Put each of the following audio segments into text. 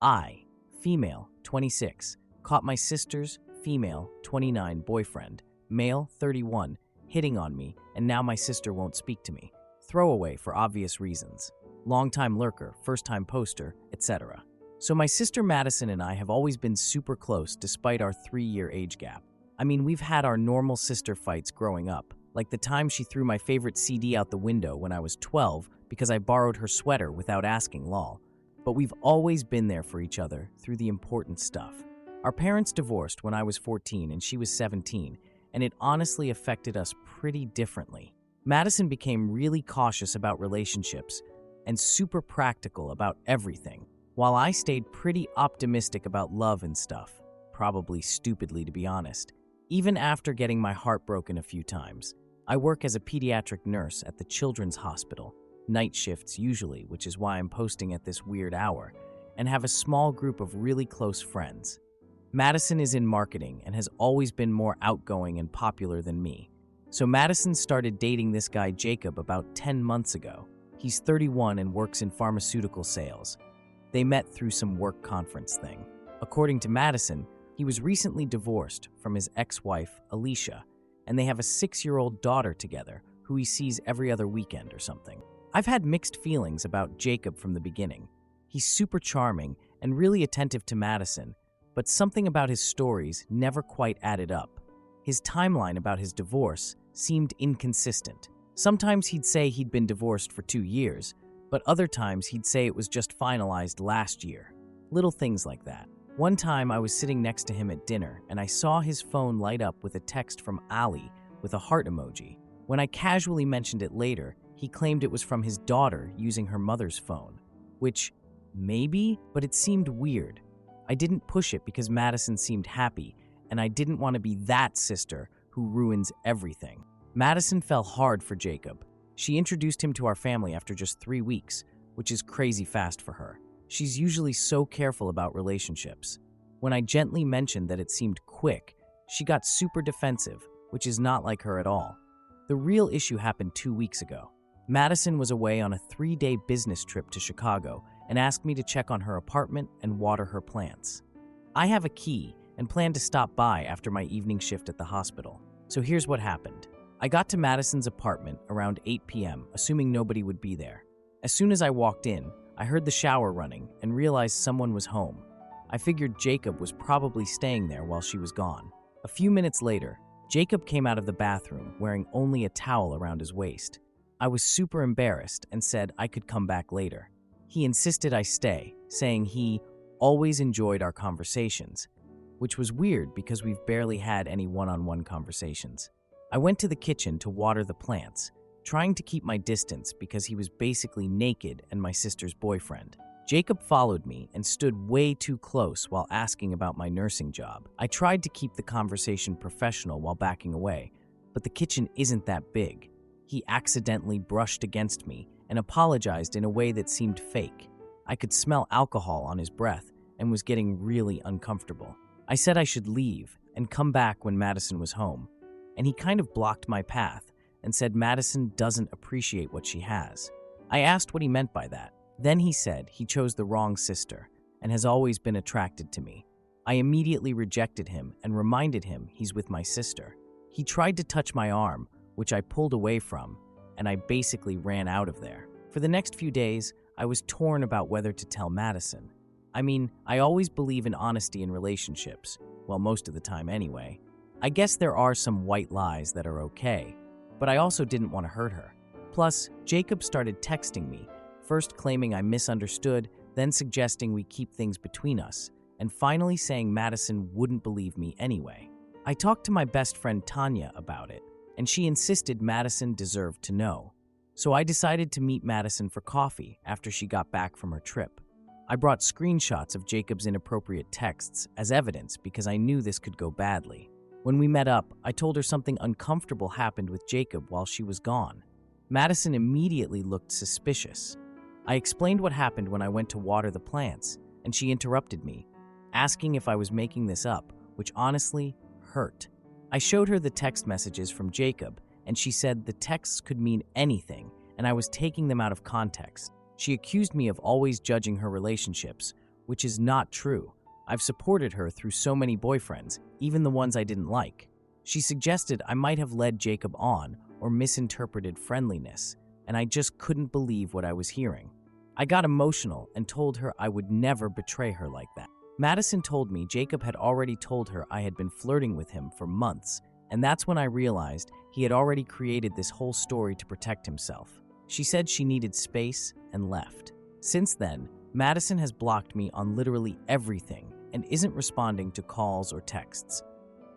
I, female, 26, caught my sister's, female, 29, boyfriend, male, 31, hitting on me, and now my sister won't speak to me. Throwaway for obvious reasons. Long-time lurker, first-time poster, etc. So my sister Madison and I have always been super close despite our 3-year age gap. I mean, we've had our normal sister fights growing up, like the time she threw my favorite CD out the window when I was 12 because I borrowed her sweater without asking, lol. But we've always been there for each other through the important stuff. Our parents divorced when I was 14 and she was 17, and it honestly affected us pretty differently. Madison became really cautious about relationships and super practical about everything, while I stayed pretty optimistic about love and stuff, probably stupidly to be honest. Even after getting my heart broken a few times, I work as a pediatric nurse at the children's hospital, night shifts usually, which is why I'm posting at this weird hour, and have a small group of really close friends. Madison is in marketing and has always been more outgoing and popular than me. So Madison started dating this guy Jacob about 10 months ago. He's 31 and works in pharmaceutical sales. They met through some work conference thing. According to Madison, he was recently divorced from his ex-wife, Alicia, and they have a 6-year-old daughter together who he sees every other weekend or something. I've had mixed feelings about Jacob from the beginning. He's super charming and really attentive to Madison, but something about his stories never quite added up. His timeline about his divorce seemed inconsistent. Sometimes he'd say he'd been divorced for 2 years, but other times he'd say it was just finalized last year. Little things like that. One time I was sitting next to him at dinner and I saw his phone light up with a text from Ali with a heart emoji. When I casually mentioned it later, he claimed it was from his daughter using her mother's phone, which maybe, but it seemed weird. I didn't push it because Madison seemed happy, and I didn't want to be that sister who ruins everything. Madison fell hard for Jacob. She introduced him to our family after just 3 weeks, which is crazy fast for her. She's usually so careful about relationships. When I gently mentioned that it seemed quick, she got super defensive, which is not like her at all. The real issue happened 2 weeks ago. Madison was away on a 3-day business trip to Chicago and asked me to check on her apartment and water her plants. I have a key and plan to stop by after my evening shift at the hospital. So here's what happened. I got to Madison's apartment around 8 p.m., assuming nobody would be there. As soon as I walked in, I heard the shower running and realized someone was home. I figured Jacob was probably staying there while she was gone. A few minutes later, Jacob came out of the bathroom wearing only a towel around his waist. I was super embarrassed and said I could come back later. He insisted I stay, saying he always enjoyed our conversations, which was weird because we've barely had any one-on-one conversations. I went to the kitchen to water the plants, trying to keep my distance because he was basically naked and my sister's boyfriend. Jacob followed me and stood way too close while asking about my nursing job. I tried to keep the conversation professional while backing away, but the kitchen isn't that big. He accidentally brushed against me and apologized in a way that seemed fake. I could smell alcohol on his breath and was getting really uncomfortable. I said I should leave and come back when Madison was home, and he kind of blocked my path and said Madison doesn't appreciate what she has. I asked what he meant by that. Then he said he chose the wrong sister and has always been attracted to me. I immediately rejected him and reminded him he's with my sister. He tried to touch my arm, which I pulled away from, and I basically ran out of there. For the next few days, I was torn about whether to tell Madison. I mean, I always believe in honesty in relationships, well, most of the time anyway. I guess there are some white lies that are okay, but I also didn't want to hurt her. Plus, Jacob started texting me, first claiming I misunderstood, then suggesting we keep things between us, and finally saying Madison wouldn't believe me anyway. I talked to my best friend Tanya about it, and she insisted Madison deserved to know. So I decided to meet Madison for coffee after she got back from her trip. I brought screenshots of Jacob's inappropriate texts as evidence because I knew this could go badly. When we met up, I told her something uncomfortable happened with Jacob while she was gone. Madison immediately looked suspicious. I explained what happened when I went to water the plants, and she interrupted me, asking if I was making this up, which honestly hurt. I showed her the text messages from Jacob, and she said the texts could mean anything, and I was taking them out of context. She accused me of always judging her relationships, which is not true. I've supported her through so many boyfriends, even the ones I didn't like. She suggested I might have led Jacob on or misinterpreted friendliness, and I just couldn't believe what I was hearing. I got emotional and told her I would never betray her like that. Madison told me Jacob had already told her I had been flirting with him for months, and that's when I realized he had already created this whole story to protect himself. She said she needed space and left. Since then, Madison has blocked me on literally everything and isn't responding to calls or texts.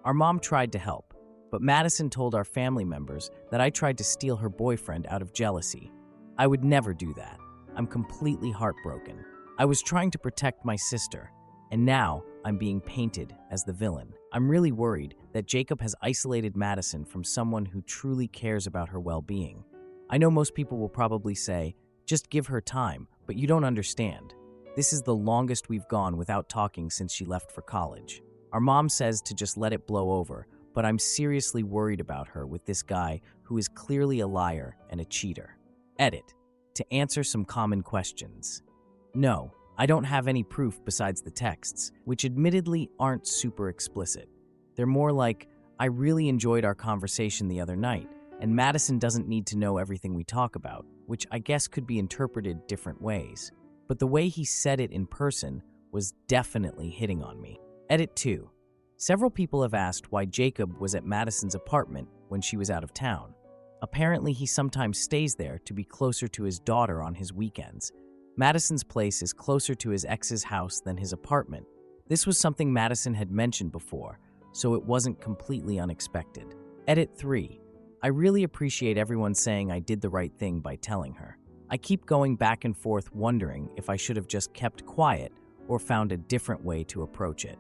Our mom tried to help, but Madison told our family members that I tried to steal her boyfriend out of jealousy. I would never do that. I'm completely heartbroken. I was trying to protect my sister, and now I'm being painted as the villain. I'm really worried that Jacob has isolated Madison from someone who truly cares about her well-being. I know most people will probably say, just give her time, but you don't understand. This is the longest we've gone without talking since she left for college. Our mom says to just let it blow over, but I'm seriously worried about her with this guy who is clearly a liar and a cheater. Edit. To answer some common questions. No, I don't have any proof besides the texts, which admittedly aren't super explicit. They're more like, I really enjoyed our conversation the other night, and Madison doesn't need to know everything we talk about, which I guess could be interpreted different ways. But the way he said it in person was definitely hitting on me. Edit 2. Several people have asked why Jacob was at Madison's apartment when she was out of town. Apparently, he sometimes stays there to be closer to his daughter on his weekends. Madison's place is closer to his ex's house than his apartment. This was something Madison had mentioned before, so it wasn't completely unexpected. Edit 3. I really appreciate everyone saying I did the right thing by telling her. I keep going back and forth wondering if I should have just kept quiet or found a different way to approach it.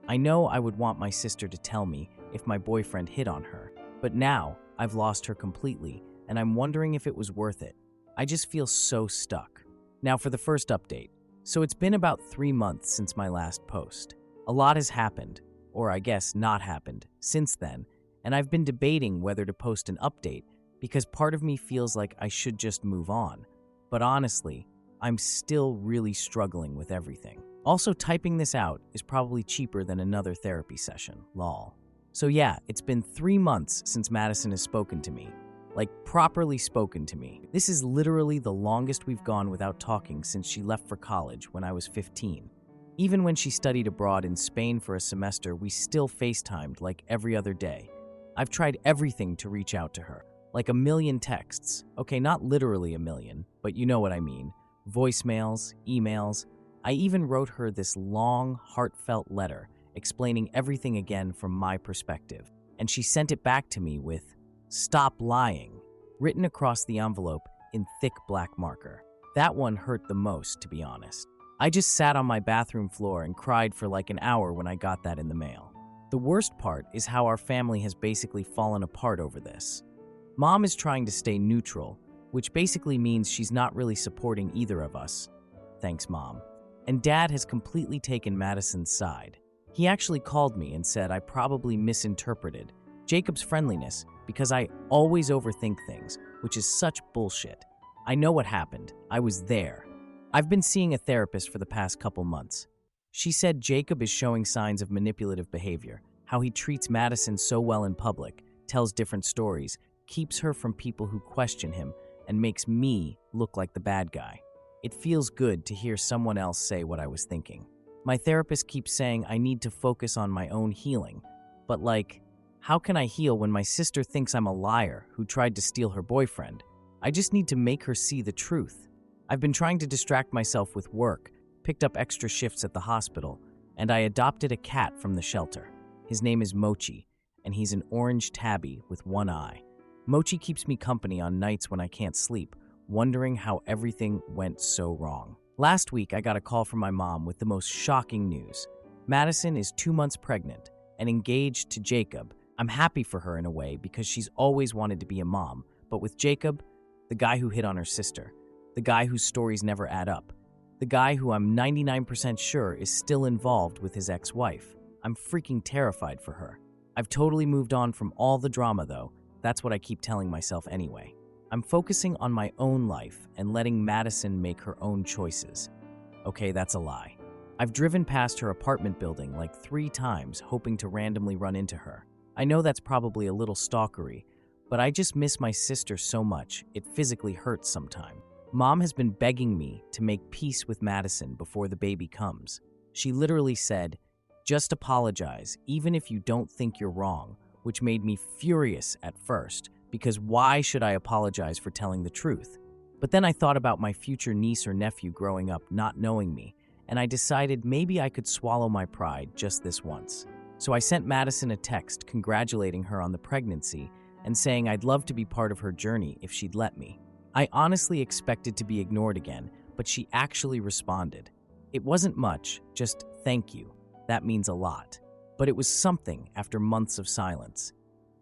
I know I would want my sister to tell me if my boyfriend hit on her, but now I've lost her completely, and I'm wondering if it was worth it. I just feel so stuck. Now for the first update. So it's been about 3 months since my last post. A lot has happened, or I guess not happened, since then, and I've been debating whether to post an update because part of me feels like I should just move on. But honestly, I'm still really struggling with everything. Also, typing this out is probably cheaper than another therapy session, lol. So yeah, it's been 3 months since Madison has spoken to me. Like, properly spoken to me. This is literally the longest we've gone without talking since she left for college when I was 15. Even when she studied abroad in Spain for a semester, we still FaceTimed like every other day. I've tried everything to reach out to her. Like a million texts. Okay, not literally a million, but you know what I mean. Voicemails, emails. I even wrote her this long, heartfelt letter explaining everything again from my perspective. And she sent it back to me with, "Stop lying," written across the envelope in thick black marker. That one hurt the most, to be honest. I just sat on my bathroom floor and cried for like an hour when I got that in the mail. The worst part is how our family has basically fallen apart over this. Mom is trying to stay neutral, which basically means she's not really supporting either of us. Thanks, Mom. And Dad has completely taken Madison's side. He actually called me and said I probably misinterpreted Jacob's friendliness because I always overthink things, which is such bullshit. I know what happened. I was there. I've been seeing a therapist for the past couple months. She said Jacob is showing signs of manipulative behavior, how he treats Madison so well in public, tells different stories, keeps her from people who question him, and makes me look like the bad guy. It feels good to hear someone else say what I was thinking. My therapist keeps saying I need to focus on my own healing, but like, how can I heal when my sister thinks I'm a liar who tried to steal her boyfriend? I just need to make her see the truth. I've been trying to distract myself with work, picked up extra shifts at the hospital, and I adopted a cat from the shelter. His name is Mochi, and he's an orange tabby with one eye. Mochi keeps me company on nights when I can't sleep, wondering how everything went so wrong. Last week, I got a call from my mom with the most shocking news. Madison is 2 months pregnant and engaged to Jacob. I'm happy for her in a way because she's always wanted to be a mom, but with Jacob, the guy who hit on her sister, the guy whose stories never add up, the guy who I'm 99% sure is still involved with his ex-wife. I'm freaking terrified for her. I've totally moved on from all the drama though. That's what I keep telling myself anyway. I'm focusing on my own life and letting Madison make her own choices. Okay, that's a lie. I've driven past her apartment building like 3 times, hoping to randomly run into her. I know that's probably a little stalkery, but I just miss my sister so much, it physically hurts sometimes. Mom has been begging me to make peace with Madison before the baby comes. She literally said, "Just apologize, even if you don't think you're wrong," which made me furious at first, because why should I apologize for telling the truth? But then I thought about my future niece or nephew growing up not knowing me, and I decided maybe I could swallow my pride just this once. So I sent Madison a text congratulating her on the pregnancy and saying I'd love to be part of her journey if she'd let me. I honestly expected to be ignored again, but she actually responded. It wasn't much, just "thank you." That means a lot. But it was something after months of silence.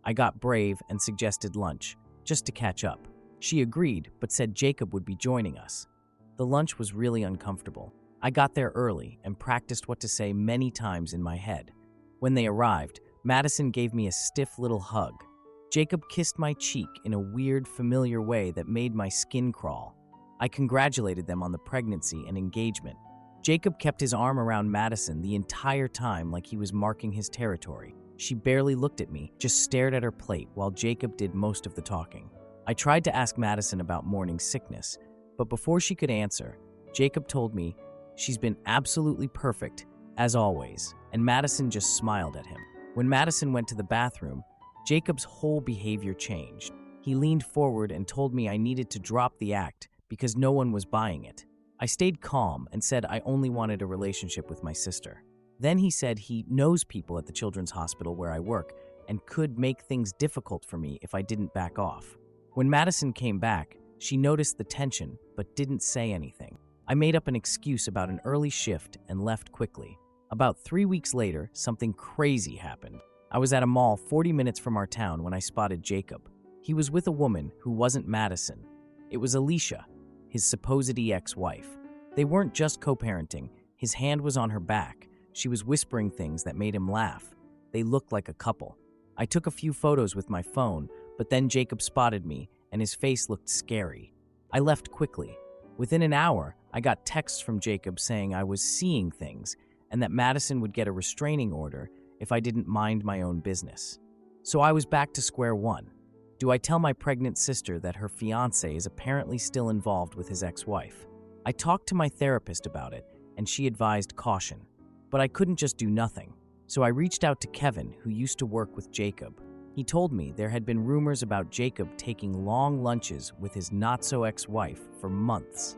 I got brave and suggested lunch, just to catch up. She agreed, but said Jacob would be joining us. The lunch was really uncomfortable. I got there early and practiced what to say many times in my head. When they arrived, Madison gave me a stiff little hug. Jacob kissed my cheek in a weird, familiar way that made my skin crawl. I congratulated them on the pregnancy and engagement. Jacob kept his arm around Madison the entire time like he was marking his territory. She barely looked at me, just stared at her plate while Jacob did most of the talking. I tried to ask Madison about morning sickness, but before she could answer, Jacob told me she's been absolutely perfect, as always, and Madison just smiled at him. When Madison went to the bathroom, Jacob's whole behavior changed. He leaned forward and told me I needed to drop the act because no one was buying it. I stayed calm and said I only wanted a relationship with my sister. Then he said he knows people at the children's hospital where I work and could make things difficult for me if I didn't back off. When Madison came back, she noticed the tension but didn't say anything. I made up an excuse about an early shift and left quickly. About 3 weeks later, something crazy happened. I was at a mall 40 minutes from our town when I spotted Jacob. He was with a woman who wasn't Madison. It was Alicia, his supposed ex-wife. They weren't just co-parenting. His hand was on her back. She was whispering things that made him laugh. They looked like a couple. I took a few photos with my phone, but then Jacob spotted me, and his face looked scary. I left quickly. Within an hour, I got texts from Jacob saying I was seeing things and that Madison would get a restraining order if I didn't mind my own business. So I was back to square one. Do I tell my pregnant sister that her fiancé is apparently still involved with his ex-wife? I talked to my therapist about it, and she advised caution. But I couldn't just do nothing. So I reached out to Kevin, who used to work with Jacob. He told me there had been rumors about Jacob taking long lunches with his not-so-ex-wife for months.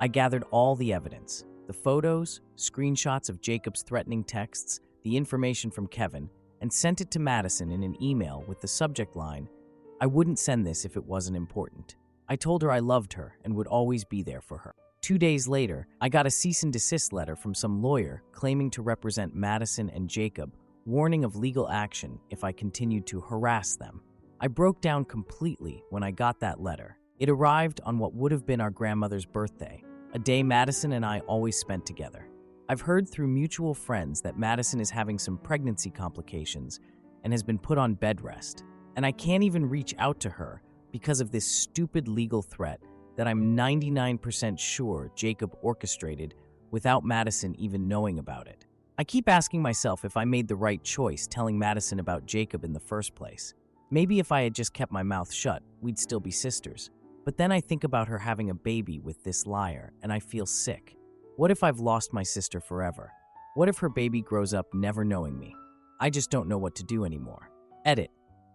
I gathered all the evidence, the photos, screenshots of Jacob's threatening texts, the information from Kevin, and sent it to Madison in an email with the subject line, "I wouldn't send this if it wasn't important." I told her I loved her and would always be there for her. 2 days later, I got a cease and desist letter from some lawyer claiming to represent Madison and Jacob, warning of legal action if I continued to harass them. I broke down completely when I got that letter. It arrived on what would have been our grandmother's birthday, a day Madison and I always spent together. I've heard through mutual friends that Madison is having some pregnancy complications and has been put on bed rest. And I can't even reach out to her because of this stupid legal threat that I'm 99% sure Jacob orchestrated without Madison even knowing about it. I keep asking myself if I made the right choice telling Madison about Jacob in the first place. Maybe if I had just kept my mouth shut, we'd still be sisters. But then I think about her having a baby with this liar, and I feel sick. What if I've lost my sister forever? What if her baby grows up never knowing me? I just don't know what to do anymore. Edit.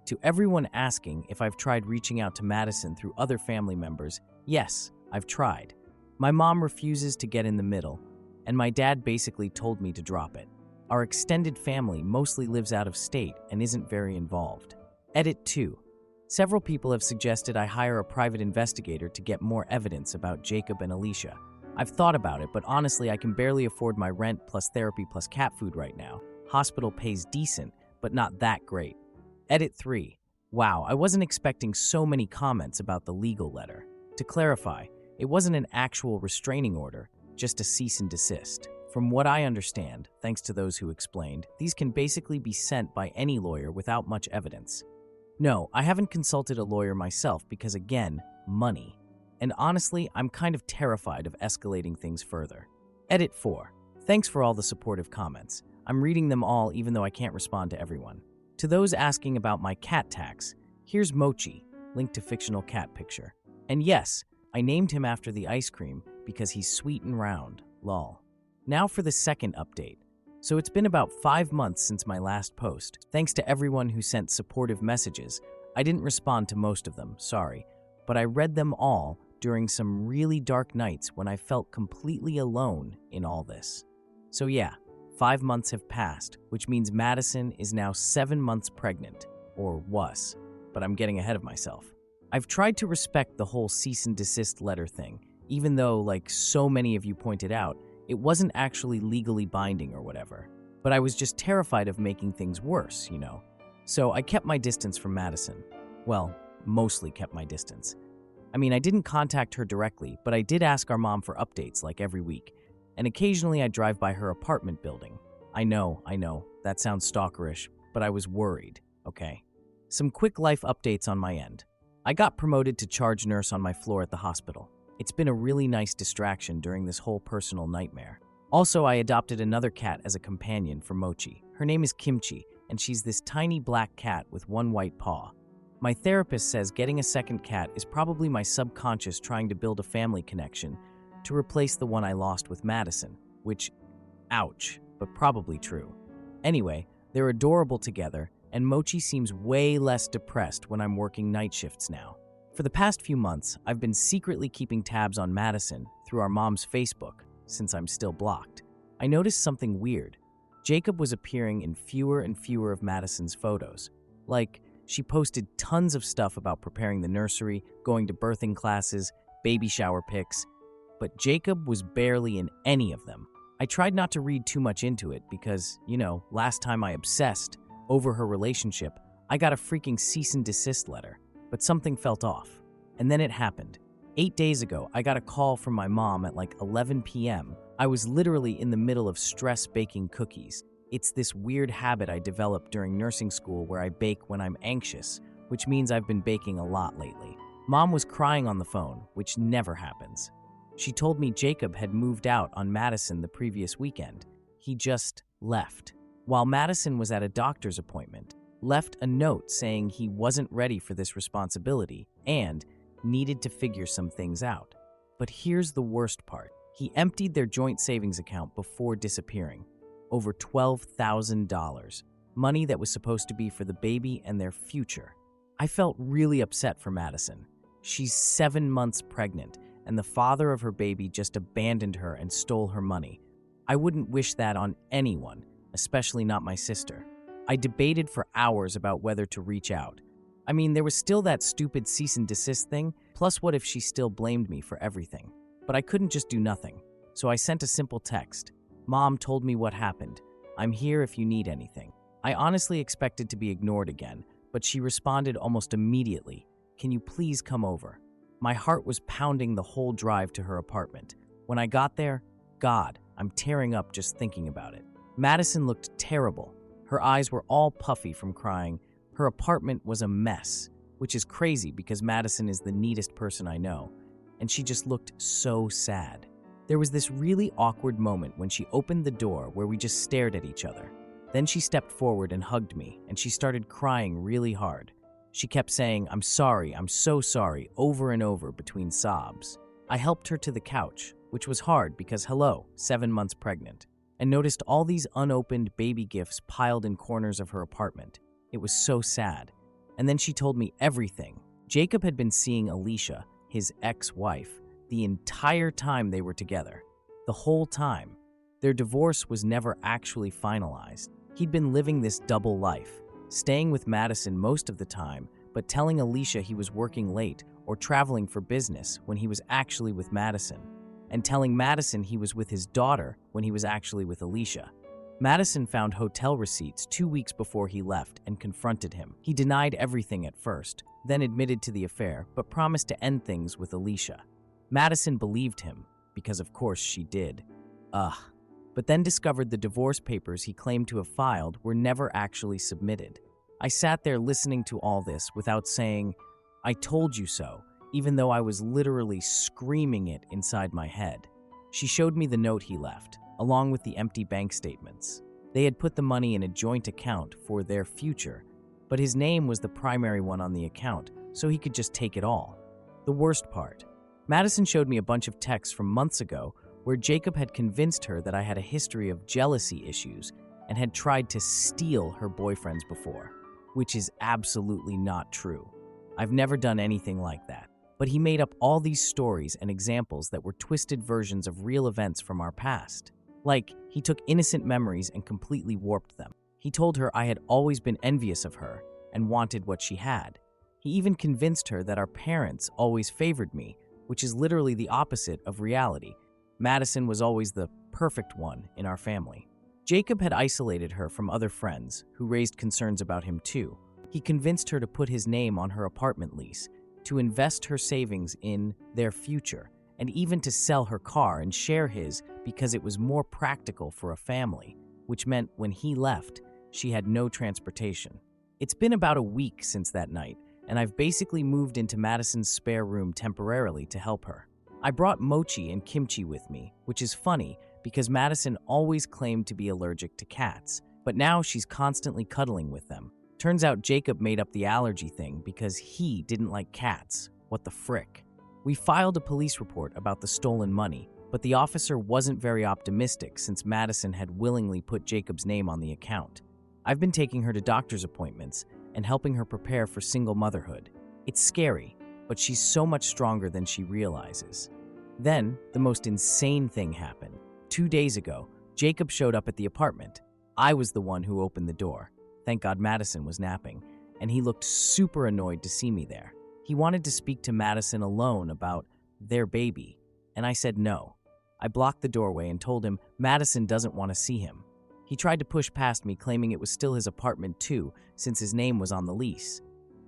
To everyone asking if I've tried reaching out to Madison through other family members, yes, I've tried. My mom refuses to get in the middle, and my dad basically told me to drop it. Our extended family mostly lives out of state and isn't very involved. Edit 2. Several people have suggested I hire a private investigator to get more evidence about Jacob and Alicia. I've thought about it, but honestly, I can barely afford my rent plus therapy plus cat food right now. Hospital pays decent, but not that great. Edit 3. Wow, I wasn't expecting so many comments about the legal letter. To clarify, it wasn't an actual restraining order, just a cease and desist. From what I understand, thanks to those who explained, these can basically be sent by any lawyer without much evidence. No, I haven't consulted a lawyer myself because, again, money. And honestly, I'm kind of terrified of escalating things further. Edit 4. Thanks for all the supportive comments. I'm reading them all even though I can't respond to everyone. To those asking about my cat tax, here's Mochi, linked to fictional cat picture. And yes, I named him after the ice cream because he's sweet and round, lol. Now for the second update. So it's been about 5 months since my last post. Thanks to everyone who sent supportive messages. I didn't respond to most of them, sorry, but I read them all during some really dark nights when I felt completely alone in all this. So yeah, 5 months have passed, which means Madison is now 7 months pregnant, or was, but I'm getting ahead of myself. I've tried to respect the whole cease and desist letter thing, even though, like so many of you pointed out, it wasn't actually legally binding or whatever. But I was just terrified of making things worse, you know. So I kept my distance from Madison. Well, mostly kept my distance. I mean, I didn't contact her directly, but I did ask our mom for updates like every week. And occasionally I'd drive by her apartment building. I know, that sounds stalkerish, but I was worried, okay? Some quick life updates on my end. I got promoted to charge nurse on my floor at the hospital. It's been a really nice distraction during this whole personal nightmare. Also, I adopted another cat as a companion for Mochi. Her name is Kimchi, and she's this tiny black cat with one white paw. My therapist says getting a second cat is probably my subconscious trying to build a family connection to replace the one I lost with Madison, which, ouch, but probably true. Anyway, they're adorable together, and Mochi seems way less depressed when I'm working night shifts now. For the past few months, I've been secretly keeping tabs on Madison through our mom's Facebook, since I'm still blocked. I noticed something weird. Jacob was appearing in fewer and fewer of Madison's photos. Like, she posted tons of stuff about preparing the nursery, going to birthing classes, baby shower pics, but Jacob was barely in any of them. I tried not to read too much into it because, last time I obsessed over her relationship, I got a freaking cease and desist letter, but something felt off. And then it happened. 8 days ago, I got a call from my mom at like 11 p.m. I was literally in the middle of stress baking cookies. It's this weird habit I developed during nursing school where I bake when I'm anxious, which means I've been baking a lot lately. Mom was crying on the phone, which never happens. She told me Jacob had moved out on Madison the previous weekend. He just left. While Madison was at a doctor's appointment, left a note saying he wasn't ready for this responsibility and needed to figure some things out. But here's the worst part. He emptied their joint savings account before disappearing. Over $12,000. Money that was supposed to be for the baby and their future. I felt really upset for Madison. She's 7 months pregnant, and the father of her baby just abandoned her and stole her money. I wouldn't wish that on anyone, especially not my sister. I debated for hours about whether to reach out. I mean, there was still that stupid cease and desist thing, plus what if she still blamed me for everything? But I couldn't just do nothing, so I sent a simple text. Mom told me what happened. I'm here if you need anything. I honestly expected to be ignored again, but she responded almost immediately. Can you please come over? My heart was pounding the whole drive to her apartment. When I got there, God, I'm tearing up just thinking about it. Madison looked terrible. Her eyes were all puffy from crying. Her apartment was a mess, which is crazy because Madison is the neatest person I know, and she just looked so sad. There was this really awkward moment when she opened the door where we just stared at each other. Then she stepped forward and hugged me, and she started crying really hard. She kept saying, I'm sorry, I'm so sorry, over and over between sobs. I helped her to the couch, which was hard because, 7 months pregnant, and noticed all these unopened baby gifts piled in corners of her apartment. It was so sad. And then she told me everything. Jacob had been seeing Alicia, his ex-wife, the entire time they were together. The whole time. Their divorce was never actually finalized. He'd been living this double life, staying with Madison most of the time, but telling Alicia he was working late or traveling for business when he was actually with Madison, and telling Madison he was with his daughter when he was actually with Alicia. Madison found hotel receipts 2 weeks before he left and confronted him. He denied everything at first, then admitted to the affair, but promised to end things with Alicia. Madison believed him, because of course she did. But then discovered the divorce papers he claimed to have filed were never actually submitted. I sat there listening to all this without saying, I told you so, even though I was literally screaming it inside my head. She showed me the note he left, along with the empty bank statements. They had put the money in a joint account for their future, but his name was the primary one on the account, so he could just take it all. The worst part, Madison showed me a bunch of texts from months ago where Jacob had convinced her that I had a history of jealousy issues and had tried to steal her boyfriends before, which is absolutely not true. I've never done anything like that. But he made up all these stories and examples that were twisted versions of real events from our past. Like, he took innocent memories and completely warped them. He told her I had always been envious of her and wanted what she had. He even convinced her that our parents always favored me, which is literally the opposite of reality. Madison was always the perfect one in our family. Jacob had isolated her from other friends who raised concerns about him too. He convinced her to put his name on her apartment lease, to invest her savings in their future, and even to sell her car and share his because it was more practical for a family, which meant when he left, she had no transportation. It's been about a week since that night, and I've basically moved into Madison's spare room temporarily to help her. I brought mochi and kimchi with me, which is funny because Madison always claimed to be allergic to cats, but now she's constantly cuddling with them. Turns out Jacob made up the allergy thing because he didn't like cats. What the frick? We filed a police report about the stolen money, but the officer wasn't very optimistic since Madison had willingly put Jacob's name on the account. I've been taking her to doctor's appointments and helping her prepare for single motherhood. It's scary, but she's so much stronger than she realizes. Then, the most insane thing happened. 2 days ago, Jacob showed up at the apartment. I was the one who opened the door. Thank God Madison was napping, and he looked super annoyed to see me there. He wanted to speak to Madison alone about their baby, and I said no. I blocked the doorway and told him Madison doesn't want to see him. He tried to push past me, claiming it was still his apartment too, since his name was on the lease.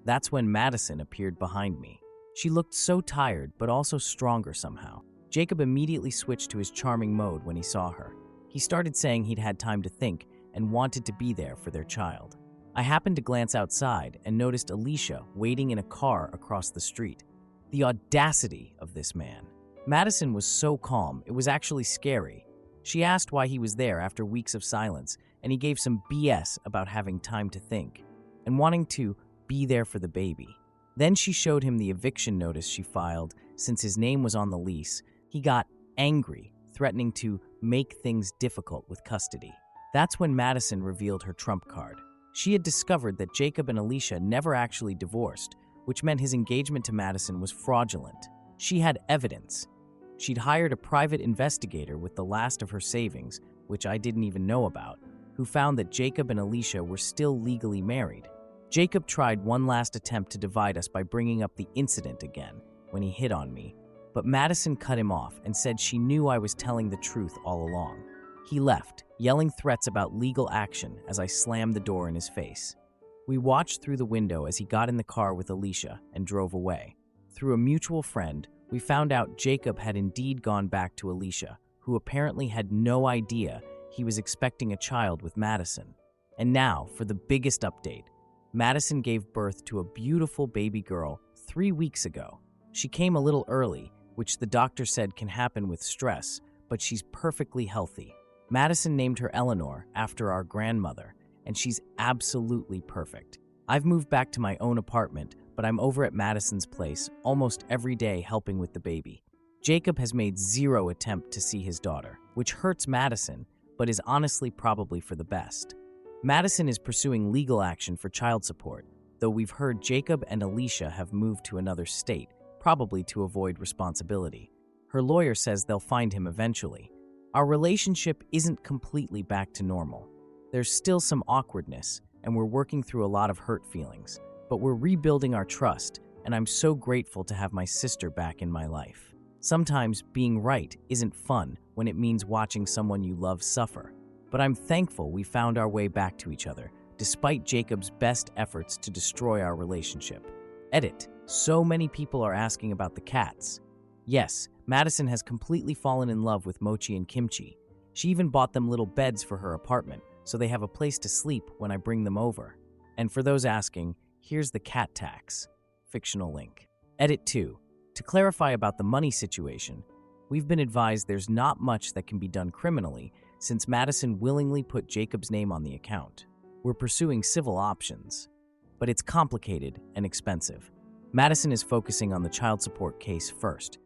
That's when Madison appeared behind me. She looked so tired, but also stronger somehow. Jacob immediately switched to his charming mode when he saw her. He started saying he'd had time to think and wanted to be there for their child. I happened to glance outside and noticed Alicia waiting in a car across the street. The audacity of this man. Madison was so calm, it was actually scary. She asked why he was there after weeks of silence, and he gave some BS about having time to think and wanting to be there for the baby. Then she showed him the eviction notice she filed since his name was on the lease. He got angry, threatening to make things difficult with custody. That's when Madison revealed her trump card. She had discovered that Jacob and Alicia never actually divorced, which meant his engagement to Madison was fraudulent. She had evidence. She'd hired a private investigator with the last of her savings, which I didn't even know about, who found that Jacob and Alicia were still legally married. Jacob tried one last attempt to divide us by bringing up the incident again when he hit on me, but Madison cut him off and said she knew I was telling the truth all along. He left, yelling threats about legal action as I slammed the door in his face. We watched through the window as he got in the car with Alicia and drove away. Through a mutual friend, we found out Jacob had indeed gone back to Alicia, who apparently had no idea he was expecting a child with Madison. And now, for the biggest update. Madison gave birth to a beautiful baby girl 3 weeks ago. She came a little early, which the doctor said can happen with stress, but she's perfectly healthy. Madison named her Eleanor after our grandmother, and she's absolutely perfect. I've moved back to my own apartment, but I'm over at Madison's place almost every day helping with the baby. Jacob has made zero attempt to see his daughter, which hurts Madison, but is honestly probably for the best. Madison is pursuing legal action for child support, though we've heard Jacob and Alicia have moved to another state, probably to avoid responsibility. Her lawyer says they'll find him eventually. Our relationship isn't completely back to normal. There's still some awkwardness, and we're working through a lot of hurt feelings, but we're rebuilding our trust, and I'm so grateful to have my sister back in my life. Sometimes being right isn't fun when it means watching someone you love suffer, but I'm thankful we found our way back to each other, despite Jacob's best efforts to destroy our relationship. Edit. So many people are asking about the cats. Yes, Madison has completely fallen in love with Mochi and Kimchi. She even bought them little beds for her apartment, so they have a place to sleep when I bring them over. And for those asking, here's the cat tax. Fictional link. Edit 2. To clarify about the money situation, we've been advised there's not much that can be done criminally since Madison willingly put Jacob's name on the account. We're pursuing civil options, but it's complicated and expensive. Madison is focusing on the child support case first,